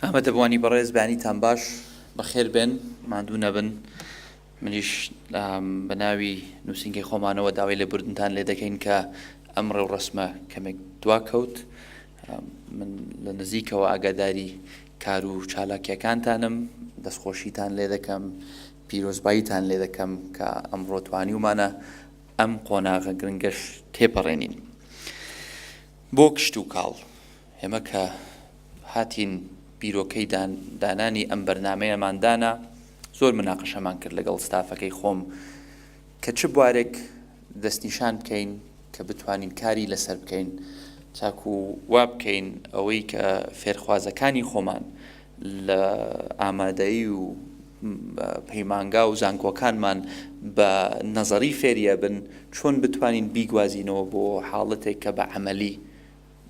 ئەمە دەبوانی بەڕێز بانیتان باش بەخێر بێن ماندوو نەبن منیش بە ناوی نووسینگەی خۆمانەوە داوای لێبوردنتان لێ دەکەین کە ئەمڕۆ ڕسمە کەمێک دواکەوت من لە نزیکەوە ئاگاداری کار و چالاکیەکانتانم دەستخۆشیتان لێ دەکەم پیرۆزباییتان لێ دەکەم کە ئەمڕۆ توانیومانە ئەم قۆناغە گرنگەش تێپەڕێنین بۆ کشت و کاڵ ئێمە کە هاتین بیرۆکەی دانانی ئەم بەرنامەیەماندانا زۆر مناقەشەمان کرد لەگەڵ ستافەکەی خۆم کە چ بوارێک دەستنیشان بکەین کە بتوانین کاری لەسەر بکەین چاکو وا بکەین ئەوەی کە فێرخوازەکانی خۆمان لە ئامادەیی و پەیمانگا و زانکۆکانمان بە نەزەری فێریە بن چۆن بتوانین بیگوازینەوە بۆ حاڵەتێک کە بە عەمەلی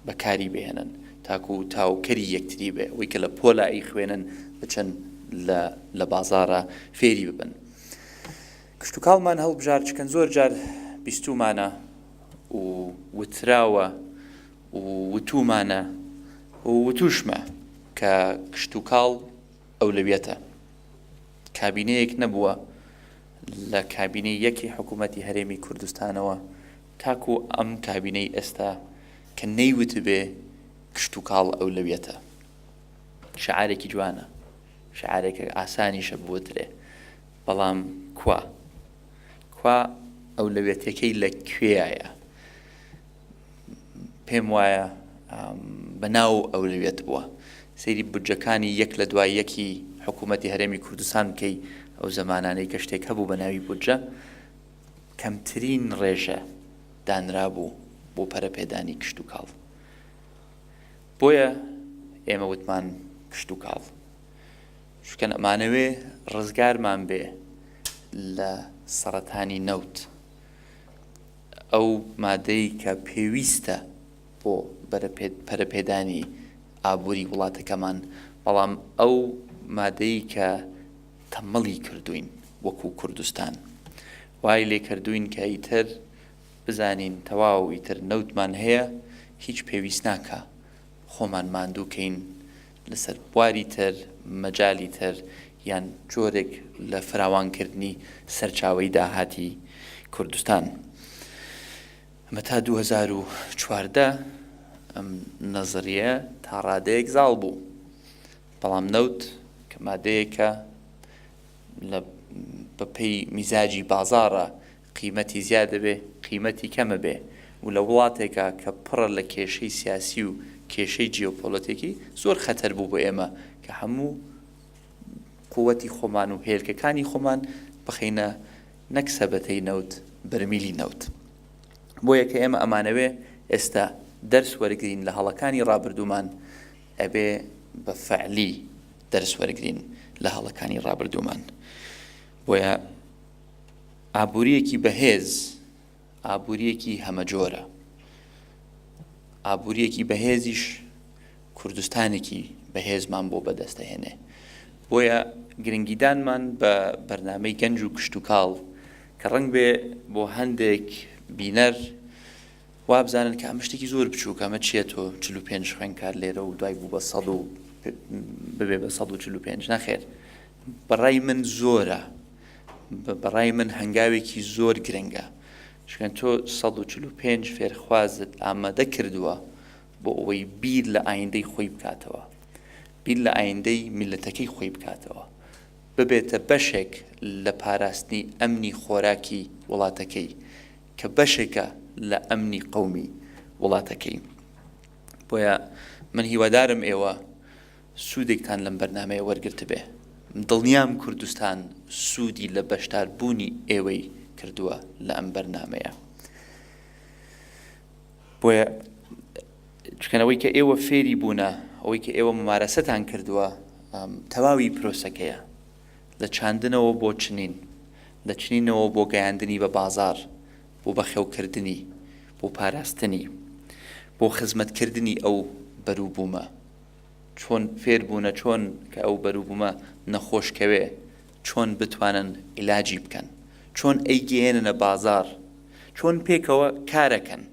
بەکاری بهێنن تاکو تاوکەری یەکتری بێ ئەوەی کە لە پۆلایی خوێنن بچن لە بازارە فێری ببن کشت و کاڵمان هەڵبژار چکەن زۆر جار بیستومانە و وتراوە و وتومانە و وتوشمە کە کشت و کاڵ ئەولەویەتە کابینەیەک نەبووە لە کابینەی یەکی حکوومەتی هەرێمی کوردستانەوە تاکو ئەم کابینەی ئێستا کە نەیوت بێ کشت و کاڵ ئەولەویەتە شعارێکی جوانە شعارێکە ئاسانیشە بوترێ بەڵام کوا ئەولەویەتەکەی لەکوێیە پێم وایە بەناو ئەولەویەت بووە سەیری بودجەکانی یەک لە دوای یەکی حکوومەتی هەرێمی کوردستان بکەی ئەو زەمانانەی کە شتێک هەبوو بە ناوی بودجە کەمترین ڕێژە دانرابوو بۆ پەرەپێدانی کشت و کاڵ بۆیە ئێمە وتمان کشت و کاڵ چونکە ئەمانەوێ ڕزگارمان بێ لە سەرەتانی نەوت ئەو مادەی کە پێویستە بۆ پەرەپێدانی ئابووری وڵاتەکەمان بەڵام ئەو مادەی کە تەمەڵی کردوین وەکو کوردستان وای لێ کردوین کە ئیتر بزانین تەواو ئیتر نەوتمان هەیە هیچ پێویست ناکە خۆمان ماندووکەین لەسەر بواری تر مەجالی تر یان جۆرێک لە فراوانکردنی سەرچاوەی داهاتی کوردستان ئەمە تا 2014 ئەم نەزەریە تا ڕادەیەک زاڵ بوو بەڵام نەوت کە مادەیەکە بەپێی میزاجی بازارە قیمەتی زیادە بێ قیمەتی کەمە بێ و لە وڵاتێکە کە پڕە لە کێشەی سیاسی و کێشەی جیۆپۆلۆتیکی زۆر خەتەر بوو بۆ ئێمە کە هەموو قووەتی خۆمان و هێلکەکانی خۆمان بخەینە نەک سەبەتەی نەوت بەرمیلی نەوت بۆیە کە ئێمە ئەمانەوێ ئێستا دەرس وەرگرین لە هەڵەکانی ڕابردوومان ئەبێ بە فەعلی دەرس وەرگرین لە هەڵەکانی ڕابردوومان بۆیە ئابووریەکی بەهێز ئابووریەکی هەمەجۆرە ئابووریەکی بەهێزیش کوردستانێکی بەهێزمان بۆ بەدەستەهێنێ بۆیە گرنگیدانمان بە بەرنامەی گەنج و کشت و کاڵ کە ڕەنگ بێ بۆ هەندێک بینەر وابزانن کە ئەمە شتێکی زۆر بچووکە ئەمە چیەتۆ 45 خوێنکار لێرە و دوای بوو بە 100 و ببێ بە 145 نەخێر بەڕای من زۆرە بەڕای من هەنگاوێکی زۆر گرنگە چکەن تۆ 145 فێرخوازت ئامادە کردووە بۆ ئەوەی بیر لە ئایندەی خۆی بکاتەوە بیر لە ئایندەی میلەتەکەی خۆی بکاتەوە ببێتە بەشێک لە پاراستنی ئەمنی خۆراکی وڵاتەکەی کە بەشێکە لە ئەمنی قەومی وڵاتەکەی بۆیە من هیوادارم ئێوە سوودێکتان لەم بەرنامەیە وەرگرت بێ دڵنیام کوردستان سوودی لە بەشداربوونی ئێوەی کردووە لە ئەم بەرنامەیە بۆیە چکەنەوەی کە ئێوە فێری بوونە ئەوەی کە ئێوە ممارەسەتان کردووە تەواوی پرۆسەکەیە لە چاندنەوە بۆ چنین لە چنینەوە بۆ گەیاندنی بە بازار بۆ بەخێوکردنی بۆ پاراستنی بۆ خزمەتکردنی ئەو بەرووبوومە چۆن فێر بوونە چۆن کە ئەو بەرووبوومە نەخۆشکەوێ چۆن بتوانن عیلاجی بکەن چۆن ئەیگەێننە بازار چۆن پێکەوە کارەکەن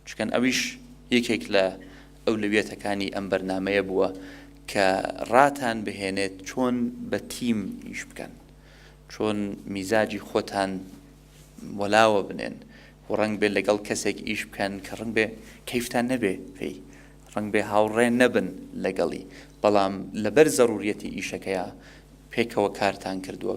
چکەن ئەویش یەکێک لە ئەولەویەتەکانی ئەم بەرنامەیە بووە کە ڕاتان بهێنێت چۆن بە تیم ئیش بکەن، چۆن میزاجی خۆتان وەلاوە بنێن و ڕەنگ بێ لەگەڵ کەسێک ئیش بکەن کە ڕەنگ بێ کەیفتان نەبێ پێی، ڕەنگ بێ هاوڕێ نەبن لەگەڵی، بەڵام لەبەر زەڕوریەتی ئیشەکەیە پێکەوە کارتان کردووە،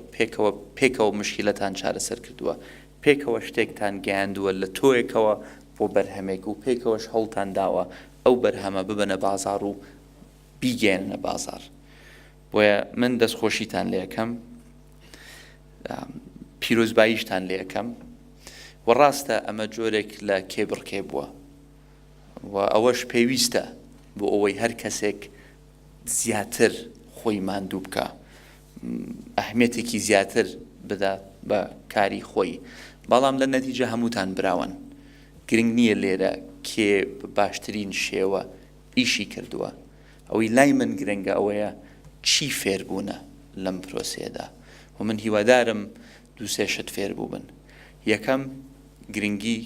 پێکەوە مشکلەتان چارەسەر کردووە، پێکەوە شتێکتان گەیاندووە لە تۆیەکەوە بۆ بەرهەمێک و پێکەوەش هەوڵتان داوە ئەو بەرهەمە ببەنە بازاڕ و بیگەێنە بازاڕ. بۆیە من دەستخۆشیتان لێ یەکەم، پیرۆزباییشتان لێ یەکەم و ڕاستە ئەمە جۆرێک لە کێبڕکێ بووە و ئەوەش پێویستە بۆ ئەوەی هەر کەسێک زیاتر خۆی ماندوو بکە، ئەهمیێتێکی زیاتر بدە بە کاری خۆی. بەڵام لە نەتیجە هەمووتان براون، گرنگ نییە لێرە کێ باشترین شێوە ئیشی کردووە. ئەوەی لای من گرنگە ئەوەیە چی فێربوونە لەم پرۆسێدا و من هیوادارم دووسێ شت فێر بوو بن. یەکەم گرنگی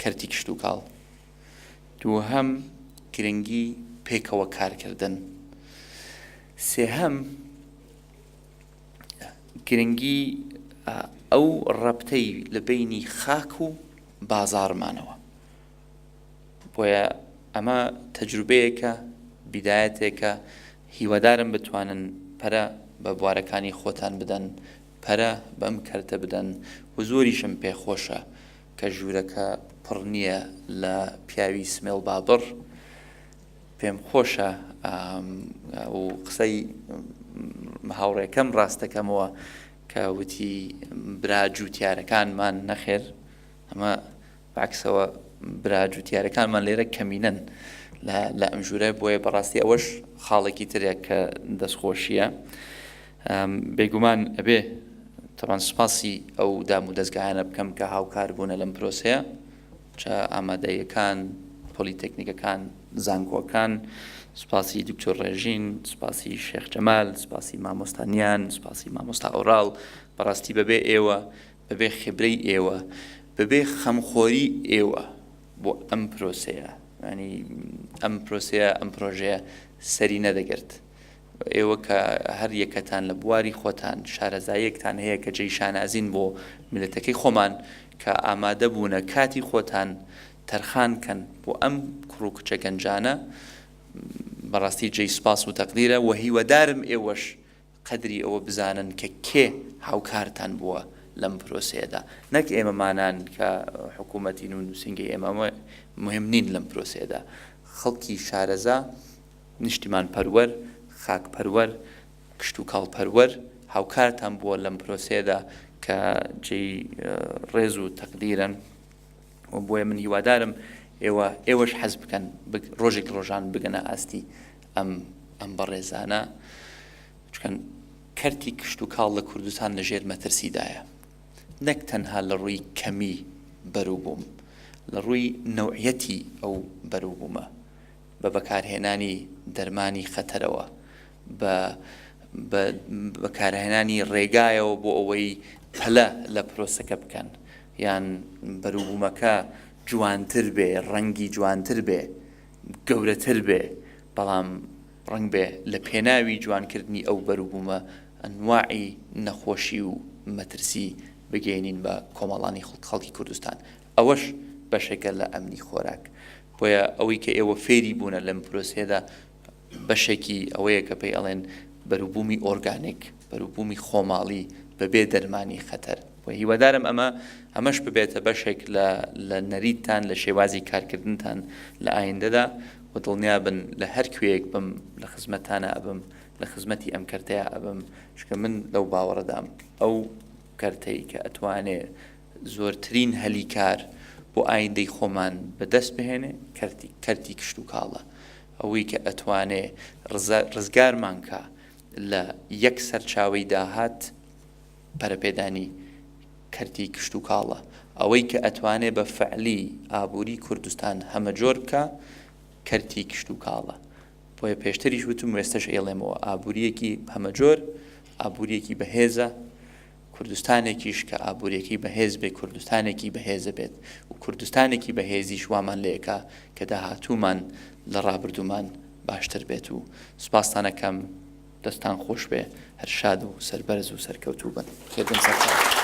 کەرتی کشت و کاڵ، دووهەم گرنگی پێکەوە کارکردن، سێهەم گرنگی ئەو ڕەبتەی لە بینی خاک و بازاڕمانەوە. بۆیە ئەمە تەجروبەیەکە، بیدایەتێکە، هیوادارم بتوانن پەرە بە بوارەکانی خۆتان بدەن، پەرە بەم کەرتە بدەن و زۆریشم پێخۆشە کە ژوورەکە پڕ نییە لە پیاوی سمێڵ بابڕ. پێم خۆشە و قسەی هاوڕێکەم ڕاستەکەمەوە کە وتی برا جوتیارەکانمان نەخێر، ئەمە بەعکسەوە برا جوتیارەکانمان لێرە کەمینەن لە ئەم ژوورە. بۆیە بەڕاستی ئەوەش خاڵێکی ترێک کە دەستخۆشیە. بێگومان ئەبێ تەڕەن سوپاسی ئەو دام و دەستگایانە بکەم کە هاوکار بوونە لەم پرۆسەیە، چە ئامادەیەکان، پۆلیتێکنیکەکان، زانکۆکان، سوپاسی دکتۆر ڕێژین، سوپاسی شێخ جەمال، سوپاسی مامۆستانیان، سوپاسی مامۆستا ئۆڕاڵ. بەڕاستی بەبێ ئێوە، بەبێ خبرەی ئێوە، بەبێ خەمخۆری ئێوە بۆ ئەم پرۆسەیە، ینی ئەم پرۆسەیە، ئەم پرۆژەیە سەری نەدەگرت. ئێوە کە هەر یەکەتان لە بواری خۆتان شارەزاییەکتان هەیە کە جێی شانازین بۆ میلەتەکەی خۆمان، کە ئامادە بوونە کاتی خۆتان تەرخانکەن بۆ ئەم کوڕ و کچە گەنجانە، بەڕاستی جێی سوپاس و تەقدیرە و هیوادارم ئێوەش قەدری ئەوە بزانن کە کێ هاوکارتان بووە لەم پرۆسەیەدا، نەک ئێمەمانان کە حکوومەتین و نووسنگی ئێمە مهم نین لەم پرۆسەیەدا. خەڵکی شارەزا، نیشتیمان پەروەر، خاک پەروەر، کشت و کاڵ پەروەر هاوکارتان بووە لەم پرۆسەیەدا کە جێی ڕێز و تەقدیرن. و بۆیە من هیوادارم ئێوەش حەز بکەن ڕۆژێک ڕۆژان بگەنە ئاستی ئەم بەڕێزانە، چکە کەرتی کشت و کاڵ لە کوردستان لەژێر مەترسیدایە، نەک تەنها لە ڕووی کەمی بەرووبووم، لە ڕووی نەوعیەتی ئەو بەرووبوومە، بە بەکارهێنانی دەرمانی خەتەرەوە، بە بەکارهێنانی ڕێگایەوە بۆ ئەوەی پەلە لە پرۆسەکە بکەن، یان بەرووبوومەکە جوانتر بێ، ڕەنگی جوانتر بێ، گەورەتر بێ، بەڵام ڕەنگ بێ لە پێناوی جوانکردنی ئەو بەرووبوومە ئەنواعی نەخۆشی و مەترسی بگەێنین بە کۆمەڵانی خەڵکی کوردستان. ئەوەش بەشێکە لە ئەمنی خۆراک. بۆیە ئەوەی کە ئێوە فێری بوونە لەم پرۆسێدا بەشێکی ئەوەیە کە پێی ئەڵێن بەرووبوومی ئۆرگانیک، بەرووبوومی خۆماڵی بەبێ دەرمانی خەتەر. و هیوادارم ئەمەش ببێتە بەشێک لە نەریتان، لە شێوازی کارکردنتان لە ئایندەدا و دڵنیا بن لە هەر کوێیەک بم لە خزمەتانە ئەبم، لە خزمەتی ئەم کەرتەیە ئەبم، چکە من لەو باوەڕەدام ئەو کەرتەی کە ئەتوانێت زۆرترین هەلی کار بۆ ئایندەی خۆمان بەدەست بهێنێ کەرتی کشت و کاڵە، ئەوەی کە ئەتوانێ ڕزگارمان کە لە یەک سەرچاوەی داهات پەرەپێدانی کەرتی کشت و کاڵە، ئەوەی کە ئەتوانێ بە فەعلی ئابووری کوردستان هەمەجۆر بکە کەرتی کشت و کاڵە. بۆیە پێشتریش وتم و ئێستش ئێڵێمەوە ئابووریەکی هەمەجۆر، ئابووریەکی بەهێزە، کوردستانێکیش کە ئابووریەکی بەهێز بێت، کوردستانێکی بەهێزە بێت و کوردستانێکی بەهێزیش وامان لێکە کە داهاتوومان لە ڕابردوومان باشتر بێت و سوپاستانەکەم دەستان خۆش بێ هەر شاد و سەربەرز و سەرکەوتوو بن خێر بن سەر